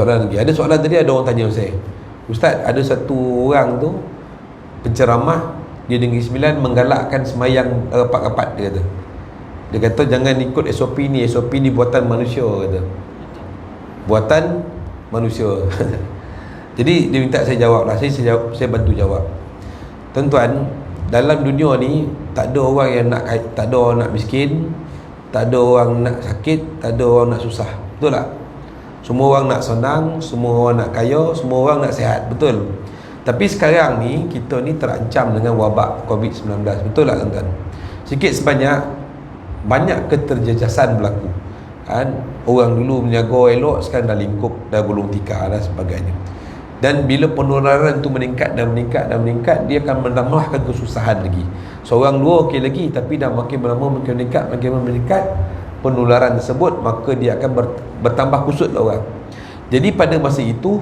soalan lagi. Ada soalan tadi, ada orang tanya saya, Ustaz, ada satu orang tu penceramah di Negeri Sembilan menggalakkan semayang rapat-rapat, dia kata. Dia kata jangan ikut SOP ni buatan manusia, kata. Buatan manusia. Jadi dia minta saya jawab lah. Saya bantu jawab. Tuan-tuan, dalam dunia ni tak ada orang yang nak, tak ada orang nak miskin, tak ada orang nak sakit, tak ada orang nak susah. Betul tak? Semua orang nak senang, semua orang nak kaya, semua orang nak sihat. Betul. Tapi sekarang ni kita ni terancam dengan wabak COVID-19. Betul tak tuan-tuan? Sikit sebanyak banyak keterjejasan berlaku kan? Orang dulu menjaga elok, sekarang dah lingkup, dah gulung tikar dan sebagainya. Dan bila penularan tu meningkat, dia akan menambahkan kesusahan lagi. Seorang dua okey lagi, tapi dah makin lama makin meningkat penularan tersebut, maka dia akan bertambah kusut lah orang. Jadi pada masa itu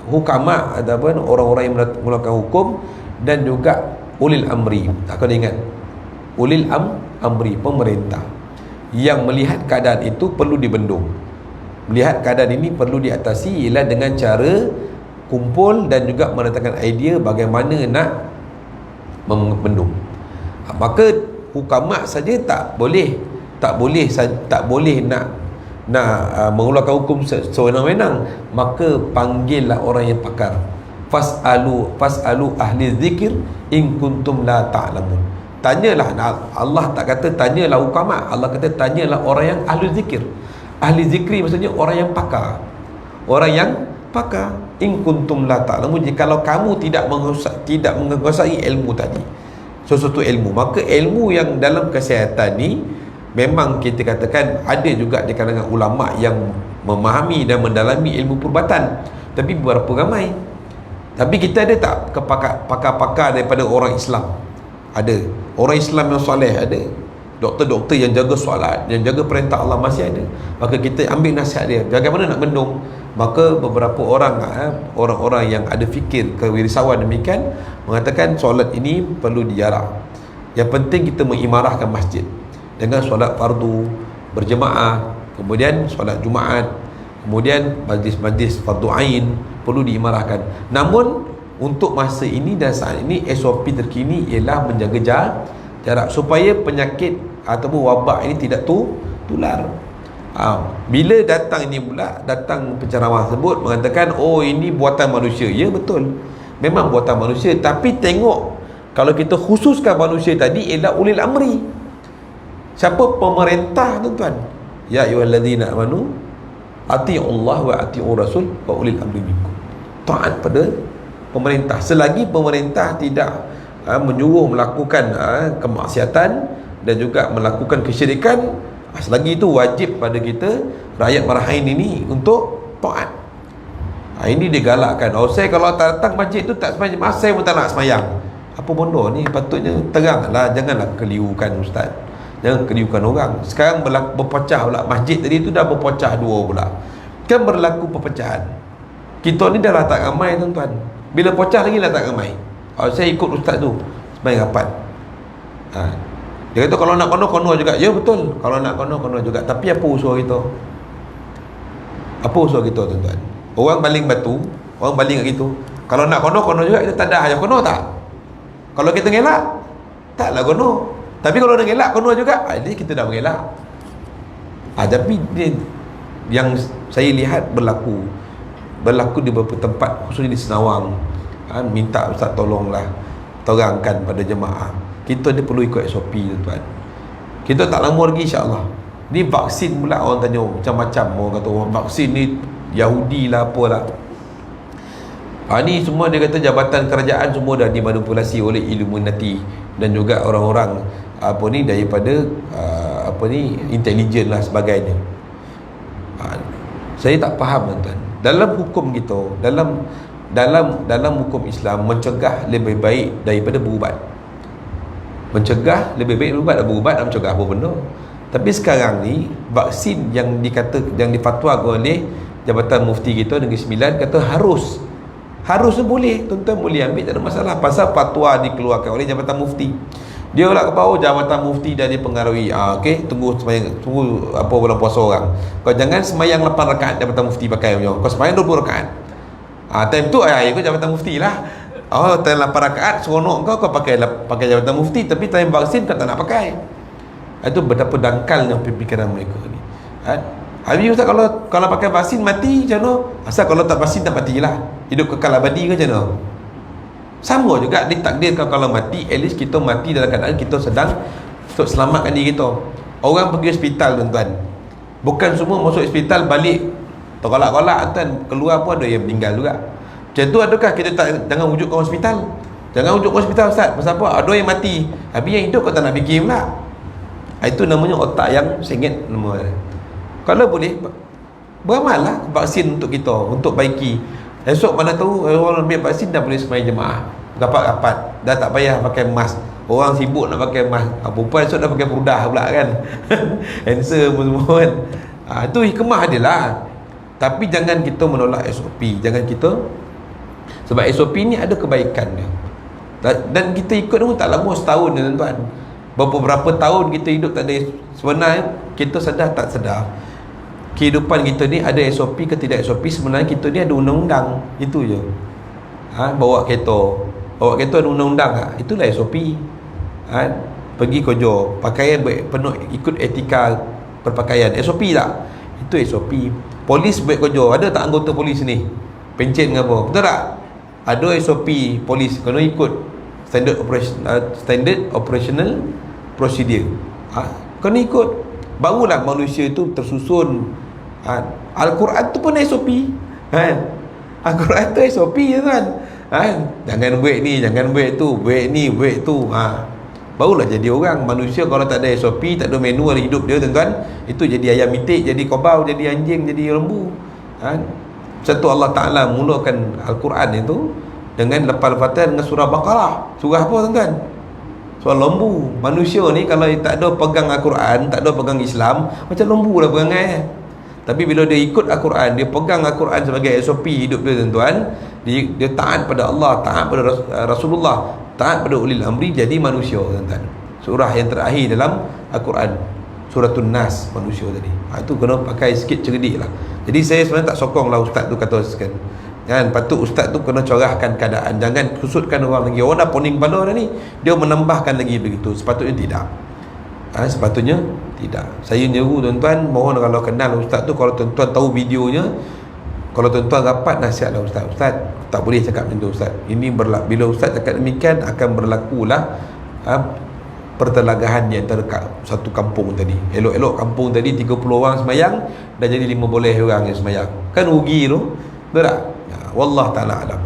hukama ataupun orang-orang yang melakukan hukum dan juga ulil amri, tak kena ingat, ulil amri, pemerintah yang melihat keadaan itu perlu dibendung. Melihat keadaan ini perlu diatasi ialah dengan cara kumpul dan juga mendatangkan idea bagaimana nak membendung. Maka hukamat saja tak boleh nak mengeluarkan hukum sewenang-wenang. Maka panggillah orang yang pakar. Fasalu ahli zikir in kuntum la ta'lamun. Tanyalah. Allah tak kata tanyalah hukamat, Allah kata tanyalah orang yang ahli zikir. Ahli zikri maksudnya orang yang pakar. Orang yang pakar. In kuntum la ta'lamun, jikalau kamu tidak menguasai ilmu tadi, sesuatu ilmu, maka ilmu yang dalam kesihatan ni memang kita katakan ada juga di kalangan ulama yang memahami dan mendalami ilmu perubatan, tapi berapa ramai. Tapi kita ada tak pakar-pakar daripada orang Islam? Ada. Orang Islam yang soleh ada. Doktor-doktor yang jaga solat, yang jaga perintah Allah masih ada. Maka kita ambil nasihat dia, bagaimana nak bendung. Maka beberapa orang-orang yang ada fikir kewirausahaan demikian mengatakan solat ini perlu dijarak. Yang penting kita mengimarahkan masjid dengan solat fardu berjemaah, kemudian solat Jumaat, kemudian majlis-majlis fardu ain perlu diimarahkan. Namun untuk masa ini dan saat ini SOP terkini ialah menjaga jarak supaya penyakit ataupun wabak ini tidak tular. Bila datang penceramah tersebut mengatakan oh ini buatan manusia. Ya betul, memang buatan manusia. Tapi tengok, kalau kita khususkan manusia tadi ialah ulil amri. Siapa? Pemerintah tuan-tuan. Ya ayyuhallazina amanu atii'ullah wa atii'ur rasul wa ulil amri minkum. Taat pada pemerintah. Selagi pemerintah tidak menyuruh melakukan kemaksiatan dan juga melakukan kesyirikan, selagi itu wajib pada kita rakyat Marahin ini untuk taat. Ini digalakkan. Saya kalau datang masjid tu tak semayang, saya pun tak nak semayang. Apa benda ni? Patutnya teranglah, janganlah kelirukan ustaz. Jangan kelirukan orang. Sekarang berpecah pula. Masjid tadi tu dah berpecah dua pula. Kan berlaku perpecahan. Kita ni dah lah tak ramai tuan-tuan. Bila pecah lagi lah tak ramai. Saya ikut ustaz tu semayang rapat. Dia kata kalau nak kono juga. Ya betul, kalau nak kono juga. Tapi apa usaha kita? Apa usaha kita tuan-tuan? Orang baling batu, orang baling kat gitu. Kalau nak kono juga, kita tak ada hanya kono tak? Kalau kita ngelak, taklah kono. Tapi kalau nak ngelak kono juga, jadi kita dah mengelak. Tapi yang saya lihat berlaku di beberapa tempat, khususnya di Senawang. Minta ustaz tolonglah terangkan pada jemaah. Kita ni perlu ikut SOP tuan-tuan. Kita tak lama lagi insya-Allah. Ni vaksin pula orang tanya macam-macam. Orang kata orang vaksin ni Yahudi lah apalah. Ni semua dia kata jabatan kerajaan semua dah dimanipulasi oleh Illuminati dan juga orang-orang daripada intelijen lah sebagainya. Saya tak faham tuan-tuan. Dalam hukum kita, dalam hukum Islam, mencegah lebih baik daripada berubat. Mencegah lebih baik daripada berubat dan mencegah apa benda. Tapi sekarang ni vaksin yang difatwakan oleh Jabatan Mufti kita Negeri Sembilan kata harus boleh, tuan-tuan boleh ambil, tak ada masalah. Pasal fatwa dikeluarkan oleh Jabatan Mufti. Dia lah ke bawah, jabatan mufti dah dipengaruhi. Okey, tunggu sembahyang, tunggu apa bulan puasa orang. Kau jangan sembahyang 8 rakaat jabatan mufti pakai punya. Kau sembahyang 20 rakaat. Time tu ikut jabatan mufti lah. Time 8 rakaat seronok kau pakai jabatan mufti, tapi time vaksin kau tak nak pakai. Itu betapa dangkalnya pemikiran mereka ni. Habis Ustaz, kalau pakai vaksin mati macam mana? Asal kalau tak vaksin tak matilah. Hidup kekal abadi ke macam mana? Sama juga ditakdirkan kalau mati, at least kita mati dalam keadaan kita sedang untuk selamatkan diri kita. Orang pergi hospital tuan-tuan, bukan semua masuk hospital balik terkolak-kolak tuan, keluar pun ada yang meninggal juga. Macam tu adakah kita jangan wujudkan hospital? Jangan wujudkan hospital Ustaz. Pasal apa? Ada yang mati, habis yang hidup kau tak nak fikir pula. Itu namanya otak yang sengit nama. Kalau boleh beramallah vaksin untuk kita, untuk baiki. Esok mana tahu orang ambil vaksin dah boleh semai jemaah, rapat-rapat, dah tak payah pakai mask. Orang sibuk nak pakai mask, perempuan esok dah pakai prudah pula kan. Handsome semua kan. Itu hikmah dia lah. Tapi jangan kita menolak SOP. Jangan kita, sebab SOP ni ada kebaikan dia. Dan kita ikut pun tak lama, setahun ni tuan-tuan. Berapa tahun kita hidup tak ada. Sebenarnya kita sedar tak sedar, kehidupan kita ni ada SOP ke tidak SOP. Sebenarnya kita ni ada undang-undang. Itu je. Bawa kereta ada undang-undang, itulah SOP. Pergi kerja, pakaian penuh ikut etika berpakaian, SOP tak? Itu SOP. Polis buat kerja, ada tak anggota polis ni pencet dengan apa? Betul tak? Ada SOP polis, kena ikut standard operational procedure. Kena ikut. Barulah manusia itu tersusun. Al-Quran tu pun SOP. Al-Quran tu SOP je kan. Jangan buat ni, jangan buat tu, buat ni, buat tu. Barulah jadi orang. Manusia kalau tak ada SOP, tak ada manual hidup dia tuan-tuan, itu jadi ayam mitik, jadi kobau, jadi anjing, jadi lembu. Satu Allah Ta'ala mulakan Al-Quran itu dengan lepas Fatihah dengan surah Baqarah. Surah apa tuan-tuan? Surah lembu. Manusia ni kalau tak ada pegang Al-Quran, tak ada pegang Islam, macam lembu lah pegangan. Tapi bila dia ikut Al-Quran, dia pegang Al-Quran sebagai SOP hidup dia tuan-tuan, dia taat pada Allah, taat pada Rasulullah, taat pada ulil amri, jadi manusia tuan-tuan. Surah yang terakhir dalam Al-Quran, Suratul Nas, manusia tadi. Itu kena pakai sikit cerdik lah. Jadi saya sebenarnya tak sokong lah ustaz tu kata sekian. Patut ustaz tu kena corahkan keadaan, jangan kusutkan orang lagi. Orang dah poning kepala dah ni, dia menambahkan lagi begitu. Sepatutnya tidak. Sepatutnya tidak. Saya nyeru tuan-tuan, mohon kalau kenal ustaz tu, kalau tuan-tuan tahu videonya, kalau tuan-tuan rapat nasihatlah ustaz. Ustaz tak boleh cakap macam tu ustaz. Ini bila ustaz cakap demikian akan berlakulah pertelagahan di antara satu kampung tadi. Elok-elok kampung tadi 30 orang semayang, dah jadi 15 orang yang semayang. Kan rugi tu. Betul tak? Wallah ta'ala alam.